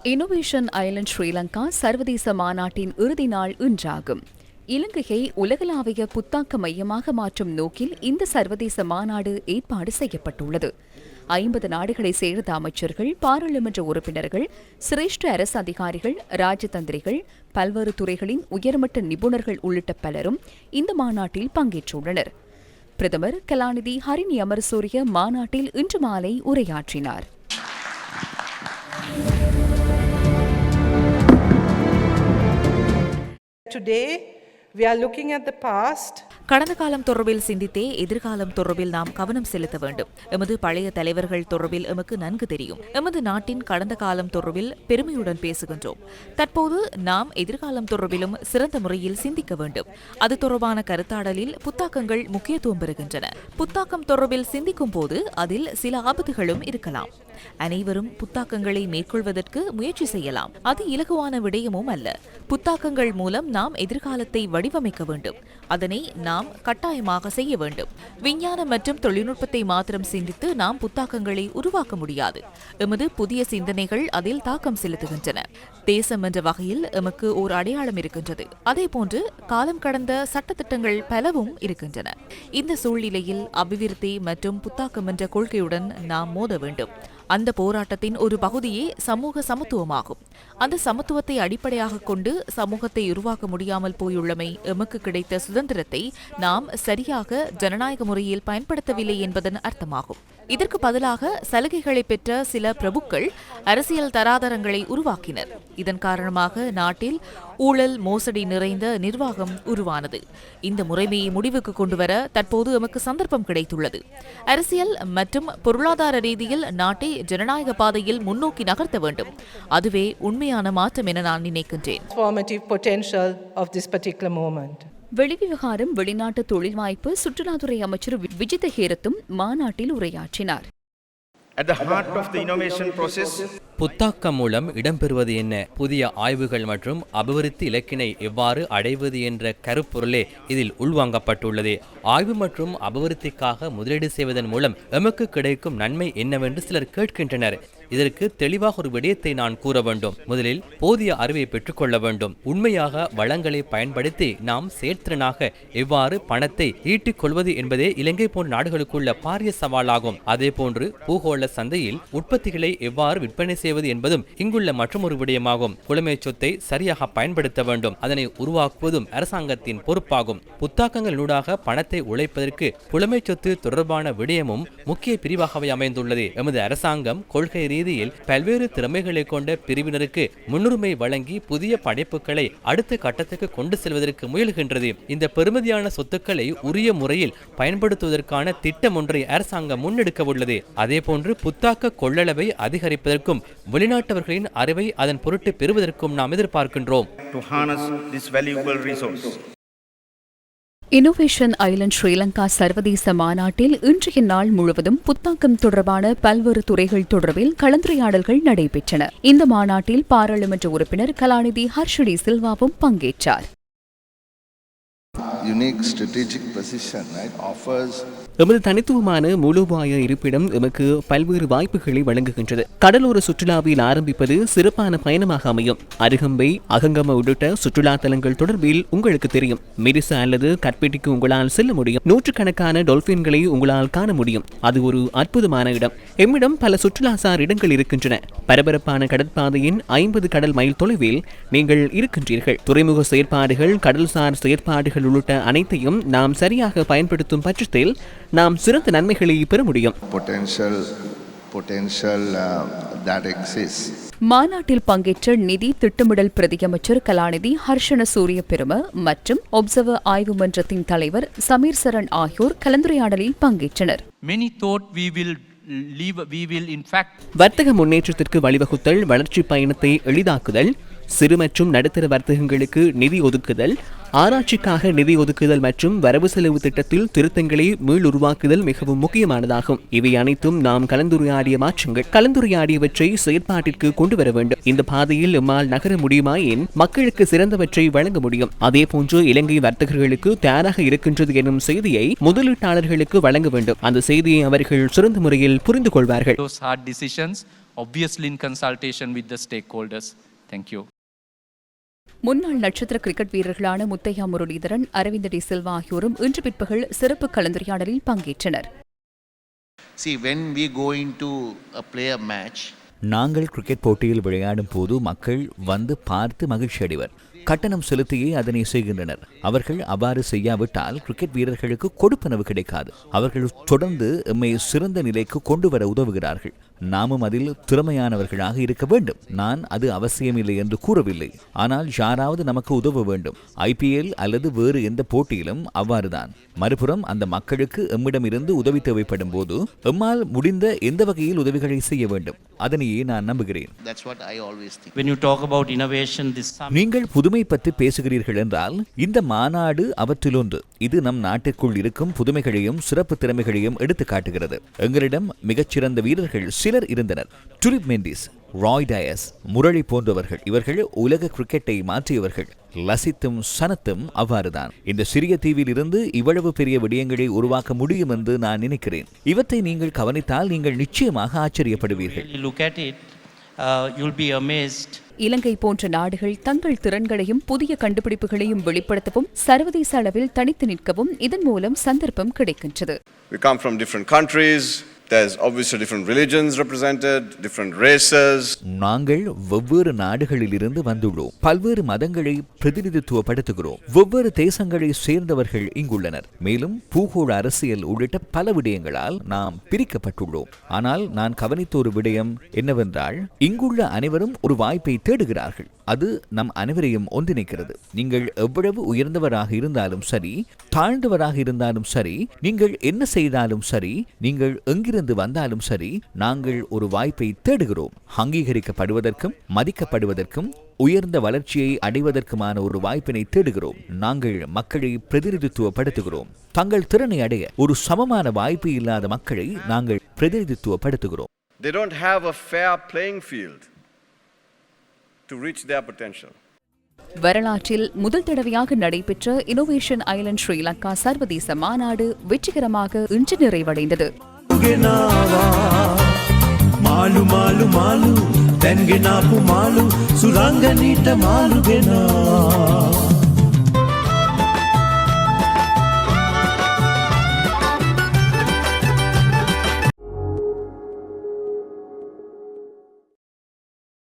Innovation Island Sri Lanka சர்வதேச மாநாட்டின் இறுதி நாள் இன்றாகும். இலங்கையை உலகளாவிய புத்தாக்க மையமாக மாற்றும் நோக்கில் இந்த சர்வதேச மாநாடு ஏற்பாடு செய்யப்பட்டுள்ளது. 50 நாடுகளைச் சேர்ந்த அமைச்சர்கள், பாராளுமன்ற உறுப்பினர்கள், சிரேஷ்ட அரசு அதிகாரிகள், ராஜதந்திரிகள், பல்வேறு துறைகளின் உயர்மட்ட நிபுணர்கள் உள்ளிட்ட பலரும் இந்த மாநாட்டில் பங்கேற்றுள்ளனர். பிரதமர் கலாநிதி ஹரிணி அமரசூரிய மாநாட்டில் இன்று மாலை உரையாற்றினார். Today, we are looking at the past. கடந்த காலம் தொடர்பில் சிந்தித்தே எதிர்காலம் தொடர்பில் நாம் கவனம் செலுத்த வேண்டும். எமது பழைய தலைவர்கள் தொடர்பில் எமக்கு நன்கு தெரியும். எமது நாட்டின் கடந்த காலம் தொடர்பில் பெருமையுடன் பேசுகின்றோம். தற்போது நாம் எதிர்காலம் தொடர்பிலும் சிறந்த முறையில் சிந்திக்க வேண்டும். அது தொடர்பான கருத்தாடலில் புத்தாக்கங்கள் முக்கியத்துவம் பெறுகின்றன. புத்தாக்கம் தொடர்பில் சிந்திக்கும் போது அதில் சில ஆபத்துகளும் இருக்கலாம். அனைவரும் புத்தாக்கங்களை மேற்கொள்வதற்கு முயற்சி செய்யலாம். அது இலகுவான விடயமும் அல்ல. புத்தாக்கங்கள் மூலம் நாம் எதிர்காலத்தை வடிவமைக்க வேண்டும். அதனை நாம் கட்டாயமாக செய்ய வேண்டும். விஞ்ஞானம் மற்றும் தொழில்நுட்பத்தை மாத்திரம் சிந்தித்து நாம் புத்தாக்கங்களை உருவாக்க முடியாது. எமது புதிய சிந்தனைகள் அதில் தாக்கம் செலுத்துகின்றன. தேசம் என்ற வகையில் எமக்கு ஓர் அடையாளம் இருக்கின்றது. அதேபோன்று காலம் கடந்த சட்டத்திட்டங்கள் பலவும் இருக்கின்றன. இந்த சூழ்நிலையில் அபிவிருத்தி மற்றும் புத்தாக்கம் என்ற கொள்கையுடன் நாம் மோத வேண்டும். அந்த போராட்டத்தின் ஒரு பகுதியே சமூக சமத்துவமாகும். அந்த சமத்துவத்தை அடிப்படையாக கொண்டு சமூகத்தை உருவாக்க முடியாமல் போயுள்ளமை எமக்கு கிடைத்த சுதந்திரத்தை நாம் சரியாக ஜனநாயக முறையில் பயன்படுத்தவில்லை என்பதன் அர்த்தமாகும். இதற்கு பதிலாக சலுகைகளை பெற்ற சில பிரபுக்கள் அரசியல் தராதரங்களை உருவாக்கினர். இதன் காரணமாக நாட்டில் ஊழல், மோசடி நிறைந்த நிர்வாகம் உருவானது. இந்த முறைமையை முடிவுக்கு கொண்டுவர தற்போது எமக்கு சந்தர்ப்பம் கிடைத்துள்ளது. அரசியல் மற்றும் பொருளாதார ரீதியில் நாட்டை ஜனநாயக பாதையில் முன்னோக்கி நகர்த்த வேண்டும். அதுவே உண்மையான மாற்றம் என நான் நினைக்கின்றேன். வெளிவிவகாரம், வெளிநாட்டு தொழில் வாய்ப்பு, சுற்றுலாத்துறை அமைச்சர் விஜித ஹேரத்தும் மாநாட்டில் உரையாற்றினார். புத்தாக்கம் மூலம் இடம்பெறுவது என்ன, புதிய ஆய்வுகள் மற்றும் அபிவிருத்தி இலக்கினை எவ்வாறு அடைவது என்ற கருப்பொருளே இதில் உள்வாங்கப்பட்டுள்ளது. ஆய்வு மற்றும் அபிவிருத்திக்காக முதலீடு செய்வதன் மூலம் எமக்கு கிடைக்கும் நன்மை என்னவென்று சிலர் கேட்கின்றனர். இதற்கு தெளிவாக ஒரு விடயத்தை நான் கூற வேண்டும். முதலில் போதிய அறிவை பெற்றுக்கொள்ள வேண்டும். உண்மையாக வளங்களை பயன்படுத்தி நாம் செயற்திறனாக எவ்வாறு பணத்தை ஈட்டிக் கொள்வது என்பதே இலங்கை போன்ற நாடுகளுக்குள்ள பாரிய சவாலாகும். அதே போன்று பூகோள சந்தையில் உற்பத்திகளை எவ்வாறு விற்பனை செய்வது என்பதும் இங்குள்ள மற்றொரு விடயமாகும். புலமை சொத்தை சரியாக பயன்படுத்த வேண்டும். அதனை உருவாக்குவதும் அரசாங்கத்தின் பொறுப்பாகும். புத்தாக்கங்களூடாக பணத்தை உழைப்பதற்கு புலமை சொத்து தொடர்பான விடயமும் முக்கிய பிரிவாகவே அமைந்துள்ளது. எமது அரசாங்கம் கொள்கை ரீதியில் பல்வேறு திறமைகளை கொண்ட பிரிவினருக்கு முன்னுரிமை வழங்கி புதிய படைப்புகளை அடுத்த கட்டத்துக்கு கொண்டு செல்வதற்கு முயல்கின்றது. இந்த பெறுமதியான சொத்துக்களை உரிய முறையில் பயன்படுத்துவதற்கான திட்டம் ஒன்றை அரசாங்கம் முன்னெடுக்க உள்ளது. அதேபோன்று புத்தாக்க கொள்ளளவை அதிகரிப்பதற்கும் வெளிநாட்டவர்களின் அறிவை அதன் பொருட்டு பெறுவதற்கும் நாம் எதிர்பார்க்கின்றோம். இன்னோவேஷன் ஐலண்ட் ஸ்ரீலங்கா சர்வதேச மாநாட்டில் இன்றைய நாள் முழுவதும் புத்தாக்கம் தொடர்பான பல்வேறு துறைகள் தொடர்பில் கலந்துரையாடல்கள் நடைபெற்றன. இந்த மாநாட்டில் பாராளுமன்ற உறுப்பினர் கலாநிதி ஹர்ஷடி சில்வாவும் பங்கேற்றார். எமது தனித்துவமான மூலோபாய இருப்பிடம் எமக்கு பல்வேறு வாய்ப்புகளை வழங்குகின்றது. கடலோர சுற்றுலாவில் ஆரம்பிப்பது சிறப்பான பயணமாக அமையும். அருகம்பை, அகங்கம உள்ளிட்ட சுற்றுலா தலங்கள் தொடர்பில் உங்களுக்கு தெரியும். மிரிசா அல்லது கட்பெட்டிக்கு உங்களால் செல்ல முடியும். நூற்றுக்கணக்கான டொல்பின்களை உங்களால் காண முடியும். அது ஒரு அற்புதமான இடம். எம்மிடம் பல சுற்றுலாசார் இடங்கள் இருக்கின்றன. பரபரப்பான கடற்பாதையின் 50 கடல் மைல் தொலைவில் நீங்கள் இருக்கின்றீர்கள். துறைமுக செயற்பாடுகள், கடல்சார் செயற்பாடுகள் உள்ளிட்ட அனைத்தையும் நாம் சரியாக பயன்படுத்தும் பட்சத்தில் நாம் சிறந்த நன்மைகளை பெற முடியும். மாநாட்டில் பங்கேற்ற நிதி திட்டமிடல் பிரதியமைச்சர் கலாநிதி ஹர்ஷன சூரிய பெரும மற்றும் ஒப்சர்வர் ஆய்வு மன்றத்தின் தலைவர் சமீர் சரண் ஆகியோர் கலந்துரையாடலில் பங்கேற்றனர். வர்த்தக முன்னேற்றத்திற்கு வழிவகுத்தல், வளர்ச்சி பயணத்தை எளிதாக்குதல், சிறு மற்றும் நடுத்தர வர்த்தகங்களுக்கு நிதி ஒதுக்குதல், ஆராய்ச்சிக்காக நிதி ஒதுக்குதல் மற்றும் வரவு செலவு திட்டத்தில் திருத்தங்களை மீள் உருவாக்குதல் மிகவும் முக்கியமானதாகும். இவை அனைத்தும் நாம் கலந்துரையாடிய மாற்றங்கள். கலந்துரையாடியவற்றை செயற்பாட்டிற்கு கொண்டு வர வேண்டும். இந்த பாதையில் எம்மால் நகர முடியுமாயின் மக்களுக்கு சிறந்தவற்றை வழங்க முடியும். அதே போன்று இலங்கை வர்த்தகர்களுக்கு தயாராக இருக்கின்றது எனும் செய்தியை முதலீட்டாளர்களுக்கு வழங்க வேண்டும். அந்த செய்தியை அவர்கள் சிறந்த முறையில் புரிந்து கொள்வார்கள். obviously in consultation with the stakeholders. Thank you. முன்னாள் நட்சத்திர கிரிக்கெட் வீரர்களான முத்தையா முரளிதரன், அரவிந்த் டி சில்வா ஆகியோரும் இன்று பிற்பகல் சிறப்பு கலந்துரையாடலில் பங்கேற்றனர். See, when we go into a play a match, நாங்கள் கிரிக்கெட் போட்டியில் விளையாடும் போது மக்கள் வந்து பார்த்து மகிழ்ச்சி அடைவர். கட்டணம் செலுத்தியே அதனை செய்கின்றனர். அவர்கள் அவ்வாறு செய்யாவிட்டால் கிரிக்கெட் வீரர்களுக்கு கொடுப்பனவு கிடைக்காது. அவர்கள் தொடர்ந்து எம்மை சிறந்த நிலைக்கு கொண்டு வர உதவுகிறார்கள். நாமும் அதில் திறமையானவர்களாக இருக்க வேண்டும். நான் அது அவசியமில்லை என்று கூறவில்லை. ஆனால் யாராவது நமக்கு உதவ வேண்டும். IPL அல்லது வேறு எந்த போட்டியிலும் அவ்வாறுதான். மறுபுறம் அந்த மக்களுக்கு எம்மிடம் இருந்து உதவி தேவைப்படும் போது எம்மால் முடிந்த எந்த வகையில் உதவிகளை செய்ய வேண்டும். அதனையே நான் நம்புகிறேன். that's what I always think. When you talk about innovation, this நீங்கள் புதுமை பற்றி பேசுகிறீர்கள் என்றால் இந்த மாநாடு அவற்றிலொன்று. இது நம் நாட்டிற்குள் இருக்கும் புதுமைகளையும் சிறப்பு திறமைகளையும் எடுத்து காட்டுகிறது. எங்களிடம் மிகச்சிறந்த வீரர்கள் சிலர் இருந்தனர். டுலிப் மெண்டிஸ், ராய் டயஸ், முரளி போன்றவர்கள். இவர்கள் உலக கிரிக்கெட்டை மாற்றியவர்கள். லசித்தும் சனத்தும் அவ்வாறுதான். இந்த சிறிய தீவில் இருந்து இவ்வளவு பெரிய விடயங்களை உருவாக்க முடியும் என்று நான் நினைக்கிறேன். இவற்றை நீங்கள் கவனித்தால் நீங்கள் நிச்சயமாக ஆச்சரியப்படுவீர்கள். look at it, you'll be amazed. இலங்கை போன்ற நாடுகள் தங்கள் திறன்களையும் புதிய கண்டுபிடிப்புகளையும் வெளிப்படுத்தவும் சர்வதேச அளவில் தனித்து நிற்கவும் இதன் மூலம் சந்தர்ப்பம் கிடைக்கின்றது. We come from different countries. There's obviously different religions represented, different races. நாங்கள் வெவ்வேறு நாடுகளில் இருந்து வந்துள்ளோம். பல்வேறு மதங்களை பிரதிநிதித்துவப்படுத்துகிறோம். வெவ்வேறு தேசங்களை சேர்ந்தவர்கள் இங்குள்ளனர். மேலும் பூகோள அரசியல் உள்ளிட்ட பல விடயங்களால் நாம் பிரிக்கப்பட்டுள்ளோம். ஆனால் நான் கவனித்த ஒரு விடயம் என்னவென்றால் இங்குள்ள அனைவரும் ஒரு வாய்ப்பை தேடுகிறார்கள். அது நம் அனைவரையும் ஒன்றிணைக்கிறது. நீங்கள் எவ்வளவு உயர்ந்தவராக இருந்தாலும் சரி, தாழ்ந்தவராக இருந்தாலும் சரி, நீங்கள் என்ன செய்தாலும் சரி, நீங்கள் எங்கிருந்து வந்தாலும் சரி, நாங்கள் ஒரு வாய்ப்பை தேடுகிறோம். அங்கீகரிக்கப்படுவதற்கும் மதிக்கப்படுவதற்கும் உயர்ந்த வளர்ச்சியை அடைவதற்குமான ஒரு வாய்ப்பினை தேடுகிறோம். நாங்கள் மக்களை பிரதிநிதித்துவப்படுத்துகிறோம். தங்கள் திறனை அடைய ஒரு சமமான வாய்ப்பு இல்லாத மக்களை நாங்கள் பிரதிநிதித்துவப்படுத்துகிறோம். They don't have a fair playing field to reach their potential. வரலாற்றில் முதல் தடவையாக நடைபெற்ற இன்னோவேஷன் ஐலண்ட் ஸ்ரீலங்கா சர்வதேச மாநாடு வெற்றிகரமாக இன்று நிறைவடைந்தது. மாலு மாலு மாலு தென்கெனாப்பு மாலு சுரங்க நீட்ட மாலுகெனா